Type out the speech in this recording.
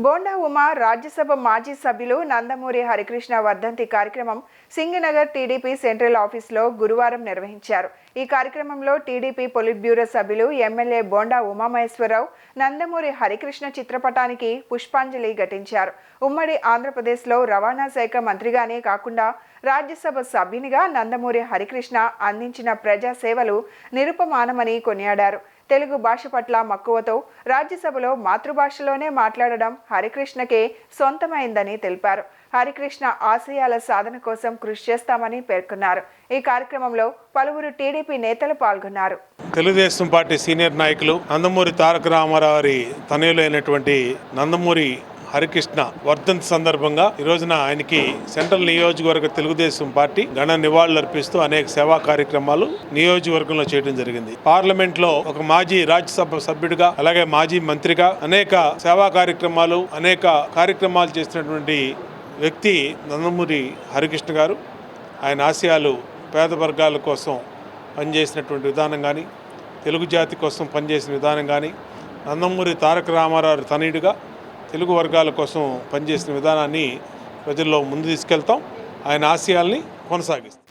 బోండా ఉమా రాజ్యసభ మాజీ సభ్యులు నందమూరి హరికృష్ణ వర్ధంతి కార్యక్రమం సింగనగర్ టీడీపీ సెంట్రల్ ఆఫీసులో గురువారం నిర్వహించారు. ఈ కార్యక్రమంలో టీడీపీ పొలిట్ బ్యూరో సభ్యులు ఎమ్మెల్యే బోండా ఉమామహేశ్వరరావు నందమూరి హరికృష్ణ చిత్రపటానికి పుష్పాంజలి ఘటించారు. ఉమ్మడి ఆంధ్రప్రదేశ్లో రవాణా శాఖ మంత్రిగానే కాకుండా రాజ్యసభ సభ్యునిగా నందమూరి హరికృష్ణ అందించిన ప్రజా సేవలు నిరుపమానమని కొనియాడారు. తెలుగు భాష పట్ల మక్కువతో రాజ్యసభలో మాతృభాషలోనే మాట్లాడడం హరికృష్ణకే సొంతమైందని తెలిపారు. హరికృష్ణ ఆశయాల సాధన కోసం కృషి చేస్తామని పేర్కొన్నారు. ఈ కార్యక్రమంలో పలువురు టీడీపీ నేతలు పాల్గొన్నారు. తెలుగుదేశం పార్టీ సీనియర్ నాయకులు నందమూరి తారక రామారావు గారి తనయులైనటువంటి నందమూరి హరికృష్ణ వర్ధంతి సందర్భంగా ఈ రోజున ఆయనకి సెంట్రల్ నియోజకవర్గ తెలుగుదేశం పార్టీ ఘన నివాళులర్పిస్తూ అనేక సేవా కార్యక్రమాలు నియోజకవర్గంలో చేయడం జరిగింది. పార్లమెంట్ లో ఒక మాజీ రాజ్యసభ సభ్యుడిగా అలాగే మాజీ మంత్రిగా అనేక సేవా కార్యక్రమాలు చేసినటువంటి వ్యక్తి నందమూరి హరికృష్ణ గారు. ఆయన ఆశయాలు పేద వర్గాల కోసం పనిచేసినటువంటి విధానం కానీ, తెలుగు జాతి కోసం పనిచేసిన విధానం కానీ, నందమూరి తారక రామారావు తనయుడిగా తెలుగు వర్గాల కోసం పనిచేసిన విధానాన్ని ప్రజల్లో ముందు తీసుకెళ్తాం. ఆయన ఆశయాల్ని కొనసాగిస్తాం.